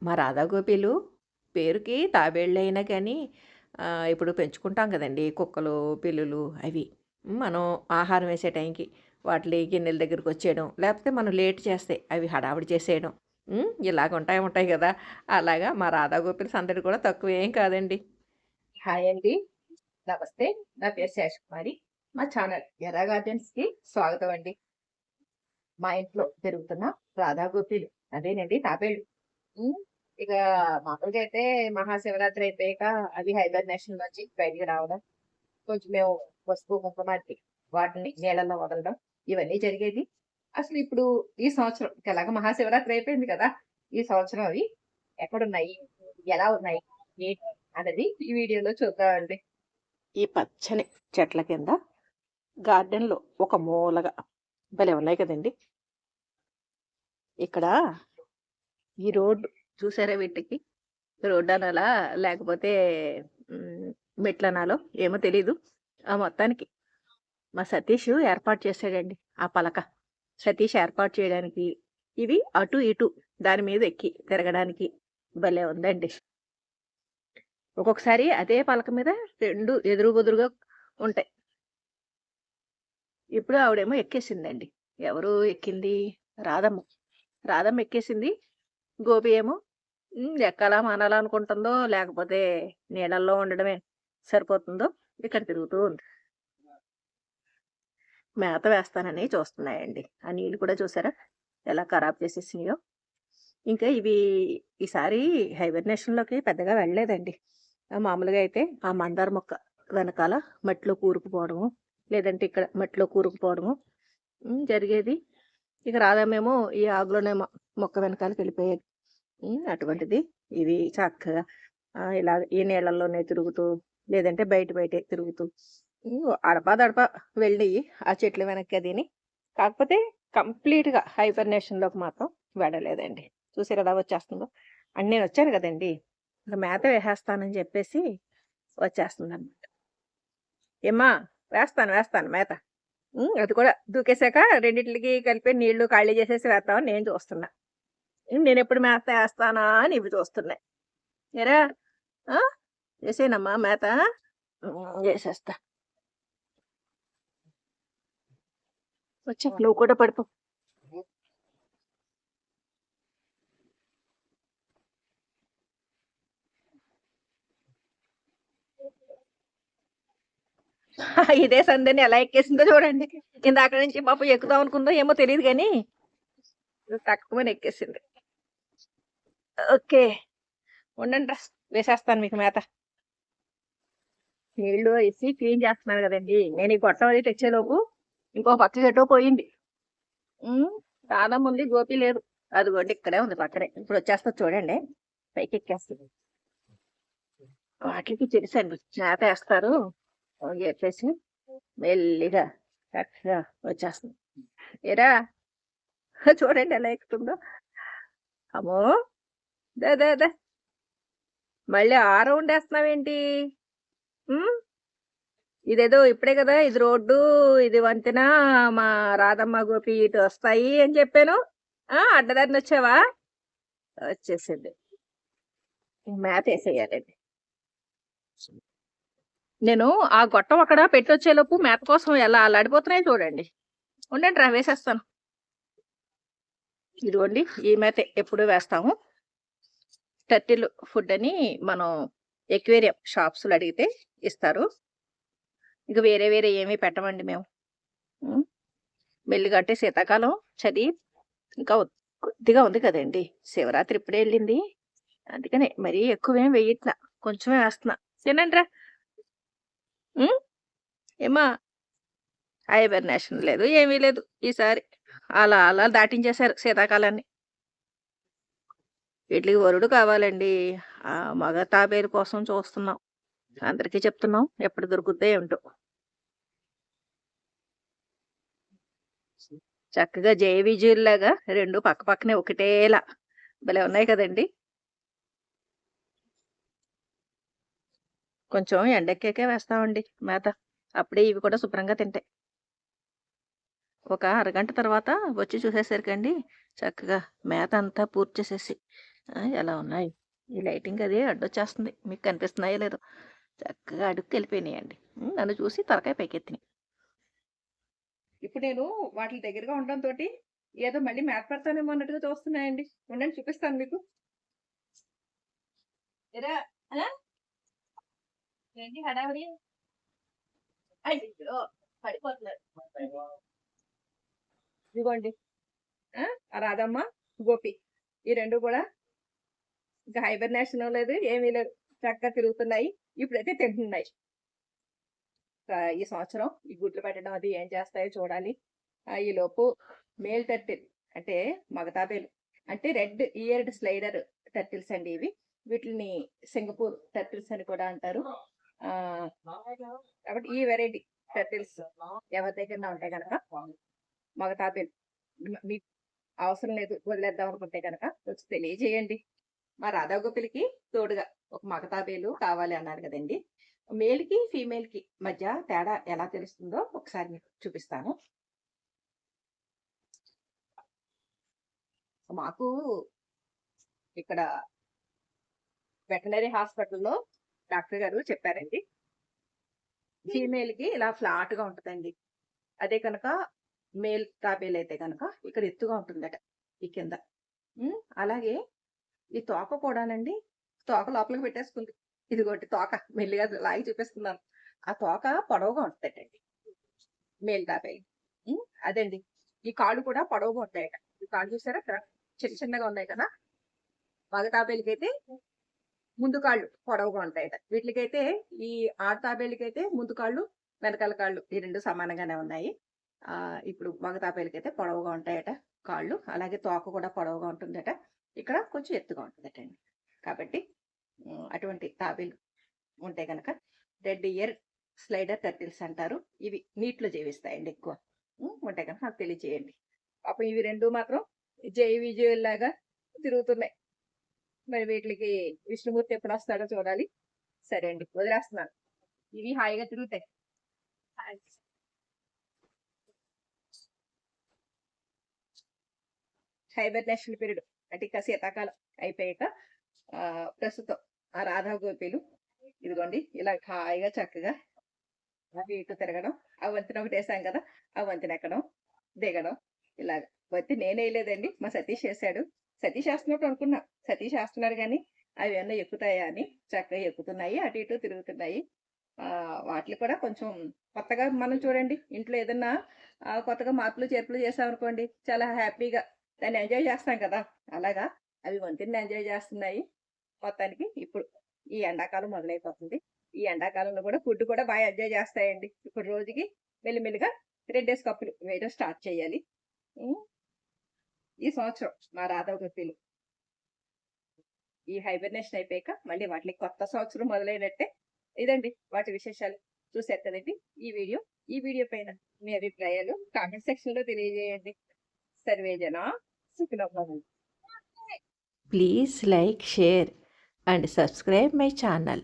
మా రాధాగోపిలు పేరుకి తాబేళ్ళయినా కానీ ఇప్పుడు పెంచుకుంటాం కదండీ కుక్కలు, పిల్లులు అవి. మనం ఆహారం వేసే టైంకి వాటిలి గిన్నెల దగ్గరికొచ్చేయడం, లేపోతే మనం లేట్ చేస్తే అవి హడావిడి చేసేయడం. ఇలాగ ఉంటాయి ఉంటాయి గదా! అలాగా మా రాధాగోపిల సందడి కూడా తక్కువేం కాదండి. హాయ్ అండి. నమస్తే. నా పేరు శేషకుమారి. మా ఛానల్ ఎర్రా గార్డెన్స్‌కి స్వాగతం అండి. మా ఇంట్లో పెరుగుతున్న రాధాగోపిలు అదేనండి తాబేళ్ళు. హ్మ్. ఇక మామూలుగా అయితే మహాశివరాత్రి అయిపోయాక అవి హైబర్నేషన్ నుంచి బయటికి రావడం, కొంచెం మేము పసుపు, కుంకుమ అద్ది వాటిని నీళ్ళలో వదలడం ఇవన్నీ జరిగేది. అసలు ఇప్పుడు ఈ సంవత్సరం ఎలాగ మహాశివరాత్రి అయిపోయింది కదా! ఈ సంవత్సరం అవి ఎక్కడున్నాయి? ఎలా ఉన్నాయి? ఏంటి? అన్నది ఈ వీడియోలో చూద్దామండి. ఈ పచ్చని చెట్ల కింద గార్డెన్‌లో ఒక మూలగా భలే ఉన్నాయి కదండీ! ఇక్కడ ఈ రోడ్డు చూసారా వీటికి? రోడ్డనాలా? లేకపోతే హ్మ్, మెట్లనాలో ఏమో తెలీదు. ఆ మొత్తానికి మా సతీష్ ఏర్పాటు చేశాడండి ఆ పలక. సతీష్ ఏర్పాటు చేయడానికి ఇవి అటు, ఇటు దాని మీద ఎక్కి తిరగడానికి భలే ఉందండి. ఒక్కొక్కసారి అదే పలక మీద 2 ఎదురు బెదురుగా ఉంటాయి. ఇప్పుడు ఆవిడేమో ఎక్కేసిందండి. ఎవరు ఎక్కింది? రాధమ్మ. రాధమ్మ ఎక్కేసింది. గోపి ఏమో ఎక్కాలా మానాలా అనుకుంటుందో, లేకపోతే నీళ్ళల్లో ఉండడమే సరిపోతుందో ఇక్కడ తిరుగుతూ ఉంది. మేత వేస్తానని చూస్తున్నాయండి. ఆ నీళ్ళు కూడా చూసారా ఎలా ఖరాబ్ చేసేసినాయో. ఇంకా ఇవి ఈసారి హైబర్నేషన్‌లోకి పెద్దగా వెళ్ళలేదండి. మామూలుగా అయితే ఆ మందార మొక్క వెనకాల మట్టిలో కూరుకుపోవడము, లేదంటే ఇక్కడ మట్టిలో కూరుకుపోవడము జరిగేది. ఇక రాధమ్మేమో ఈ ఆకులోనే మొక్క వెనకాలకెళ్ళిపోయేది. అటువంటిది ఇవి చక్కగా ఇలా ఈ నీళ్ళల్లోనే తిరుగుతూ, లేదంటే బయట బయటే తిరుగుతూ అడపాదడపా వెళ్ళినియి ఆ చెట్ల వెనక్కి అదిని. కాకపోతే కంప్లీట్‌గా హైబర్నేషన్‌లోకి మాత్రం వెళ్ళలేదండి. చూసారు ఎలా వచ్చేస్తుందో. అండ్ నేనొచ్చాను గదండీ! ఇంక మేత వేసేస్తానని జెప్పేసి వచ్చేస్తుందనమాట. "ఏమ్మా! వేస్తాను, వేస్తాను మేత. అది కూడా దూకేసాక రెండిట్లికి కలిపి నీళ్లు ఖాళీ జేసేసి వేద్దామని నేను చూస్తున్నా. నేనెప్పుడు మేత ఏస్తానా అని ఇవి చూస్తున్నాయి. ఏరా! ఆ! ఏసేయనమ్మా మేత? ఏసేస్తా. వచ్చా నువ్వు కూడా పడిపో. ఇదే సందని ఎలా ఎక్కేసిందో చూడండి. ఇందాక నుంచి పాపం ఎక్కుదాం అనుకుందో ఏమో తెలీదు గానీ, టక్కుమని ఎక్కేసింది. ఓకే. ఉండండ్రా వేసేస్తాను మీకు మేత. నీళ్ళు ఏసి క్లీన్ చేస్తున్నాను గదండీ! నేను ఈ గొట్టం అది తెచ్చేలోపు ఇంకో పక్కకి ఎటో పోయింది. హ్మ్. రాధమ్ముంది, గోపి లేదు. అదిగోండి ఇక్కడే ఉంది పక్కనే. ఇప్పుడొచ్చేస్తది చూడండి. పైకెక్కేస్తది. వాటిలికి తెలుసండి మేతేస్తారు అని జెప్పేసి మెల్లిగా చక్కగా వచ్చేస్తుంది. ఏరా చూడండి ఎలా ఎక్కుతుందో. అమ్మో! దా దా దా మళ్ళీ ఆ రౌండ్ ఏస్తున్నావేంటి? హ్మ్. ఇదేదో ఇప్పుడే కదా ఇది రోడ్డు, ఇది వంతెన, మా రాధమ్మ, గోపి ఇటు వస్తాయి అని చెప్పాను. అడ్డదారినొచ్చావా? వచ్చేసింది. మేతేసేయాలండి. నేను ఆ గొట్టం అక్కడ పెట్టొచ్చేలోపు మేత కోసం ఎలా అల్లాడిపోతున్నాయో చూడండి. ఉండండిరా వేసేస్తాను. ఇదిగోండి ఈ మేతే ఎప్పుడూ వేస్తాము. టర్టిల్ ఫుడ్ అని మనం ఎక్వేరియం షాప్స్‌లో అడిగితే ఇస్తారు. ఇక వేరే వేరే ఏమి పెట్టమండి మేము. హ్మ్. మెల్లిగా అంటే శీతాకాలం చలి ఇంకా కొద్దిగా ఉంది కదండీ! శివరాత్రి ఇప్పుడే ఎళ్ళింది. అందుకనే మరీ ఎక్కువేం వేయట్లా. కొంచెమే వేస్తున్నా. తినండ్రా. హ్మ్. ఏమ్మా హైబర్నేషన్ లేదు. ఏమీ లేదు ఈసారి. అలా అలా దాటించేశారు శీతాకాలాన్ని. ఈట్లికి వరుడు కావాలండి. మగ తాబేలు కోసం చూస్తున్నాం. అందరికీ చెప్తున్నాం. ఎప్పుడు దొరుకుద్దో ఏంటో. చక్కగా జేవిజీల్లాగా 2 పక్క పక్కనే ఒకటేలా భలే ఉన్నాయి కదండీ! కొంచెం ఎండెక్కాకే వేస్తామండి మేత. అప్పుడే ఇవి కూడా శుభ్రంగా తింటాయి. ఒక అరగంట తర్వాత వచ్చి చూసేసరికండి చక్కగా మేత అంతా పూర్తి చేసేసి ఎలా ఉన్నాయి? ఈ లైటింగ్ అది అడ్డొచ్చేస్తుంది. మీకు కనిపిస్తున్నాయో లేదో? చక్కగా అడుక్కెళ్ళిపోయినాయండి. నన్ను చూసి తలకాయ పైకెత్తినాయి. ఇప్పుడు నేను వాటిలి దగ్గరగా ఉండడంతోటి ఏదో మళ్ళీ మేత పెడతానేమో అన్నట్టుగా చూస్తున్నాయండి. ఉండండి చూపిస్తాను మీకు. ఏరా ఏంటి హడావిడి? అయ్యో! పడిపోతున్నారు. ఇదిగోండి. రాధమ్మ, గోపి. ఈ 2 కూడా ఇంకా హైబర్నేషన్ లేదు, ఏమీ లేదు. చక్కగా తిరుగుతున్నాయి. ఇప్పుడైతే తింటున్నాయి. ఈ సంవత్సరం ఈ గుడ్లు పెట్టడం అది ఏం చేస్తాయో చూడాలి. ఈలోపు మేల్ టర్టిల్ అంటే మగ తాబేలు అంటే రెడ్ ఇయర్డ్ స్లైడర్ టర్టిల్స్ అండి ఇవి. వీటిని సింగపూర్ టర్టిల్స్ అని కూడా అంటారు. కాబట్టి ఈ వెరైటీ టర్టిల్స్ ఎవరి దగ్గర ఉంటే కనుక మగ తాబేలు మీకు అవసరం లేదు వదిలేద్దాం అనుకుంటే కనుక వచ్చి తెలియజేయండి. మా రాధాగోపిలకి తోడుగా ఒక మగ తాబేలు కావాలి అన్నారు కదండి. మేల్కి ఫీమేల్కి మధ్య తేడా ఎలా తెలుస్తుందో ఒకసారి మీకు చూపిస్తాను. మాకు ఇక్కడ వెటనరీ హాస్పిటల్లో డాక్టర్ గారు చెప్పారండి, ఫీమేల్కి ఇలా ఫ్లాట్ గా ఉంటుందండి. అదే కనుక మేల్ తాబేలు అయితే కనుక ఇక్కడ ఎత్తుగా ఉంటుందట ఈ కింద. అలాగే ఈ తోక కూడానండి, తోక లోపలికి పెట్టేసుకుంది. ఇదిగోటి తోక మెల్లిగా లాగి చూపిస్తున్నాను. ఆ తోక పొడవుగా ఉంటుందటండి మేల్ తాబేలు. అదండి, ఈ కాళ్ళు కూడా పొడవుగా ఉంటాయట. ఈ కాళ్ళు చూసారా అక్కడ చిన్న చిన్నగా ఉన్నాయి కదా. మగ తాబేలుకైతే ముందు కాళ్ళు పొడవుగా ఉంటాయట. వీటికైతే ఈ ఆడ తాబేలుకైతే ముందు కాళ్ళు వెనకాల కాళ్ళు ఈ 2 సమానంగానే ఉన్నాయి. ఇప్పుడు మగ తాబేలుకైతే పొడవుగా ఉంటాయట కాళ్ళు. అలాగే తోక కూడా పొడవుగా ఉంటుందట. ఇక్కడ కొంచెం ఎత్తుగా ఉంటుందటండి. కాబట్టి అటువంటి తాబేలు ఉంటే కనుక రెడ్ ఇయర్ స్లైడర్ టర్టిల్స్ అంటారు. ఇవి నీటిలో జీవిస్తాయండి ఎక్కువ. ఉంటే కనుక నాకు తెలియచేయండి. పాపం ఇవి 2 మాత్రం జై విజయుల్లాగా తిరుగుతున్నాయి. మరి వీటికి విష్ణుమూర్తి ఎప్పుడు వస్తాడో చూడాలి. సరే అండి, వదిలేస్తున్నాను. ఇవి హాయిగా తిరుగుతాయి. హైబర్నేషన్ పీరియడ్ అంటే ఇక శీతాకాలం అయిపోయాక ప్రస్తుతం ఆ రాధా గోపీలు ఇదిగోండి ఇలా హాయిగా చక్కగా అవి ఇటు తిరగడం. ఆ వంతెన ఒకటి వేసాం కదా, ఆ వంతెన ఎక్కడం దిగడం ఇలాగ. వంతెన నేనే వేయలేదండి, మా సతీష్ చేశాడు. సతీష్ వేస్తున్నట్టు అనుకున్నా, సతీష్ వేస్తున్నాడు కానీ అవి ఏమన్నా ఎక్కుతాయా అని చక్కగా ఎక్కుతున్నాయి, అటు ఇటు తిరుగుతున్నాయి. వాటిని కూడా కొంచెం కొత్తగా మనం చూడండి, ఇంట్లో ఏదన్నా కొత్తగా మార్పులు చేర్పులు చేసామనుకోండి చాలా హ్యాపీగా దాన్ని ఎంజాయ్ చేస్తాం కదా. అలాగా అవి వంతెనని ఎంజాయ్ చేస్తున్నాయి. మొత్తానికి ఇప్పుడు ఈ ఎండాకాలం మొదలైపోతుంది. ఈ ఎండాకాలంలో కూడా ఫుడ్ కూడా బాగా ఎంజాయ్ చేస్తాయండి. ఇప్పుడు రోజుకి మెల్లిమెల్లిగా 2 కప్పులు వేయడం స్టార్ట్ చేయాలి. ఈ సంవత్సరం మా రాధవ గొప్పిలు ఈ హైబర్నేషన్ అయిపోయాక మళ్ళీ వాటికి కొత్త సంవత్సరం మొదలైనట్టే. ఇదండి వాటి విశేషాలు. చూశారు కదండి ఈ వీడియో పైన మీ అభిప్రాయాలు కామెంట్ సెక్షన్ లో తెలియజేయండి. సర్వే జనా సుఖినో భవంతు. Please like, share and subscribe my channel.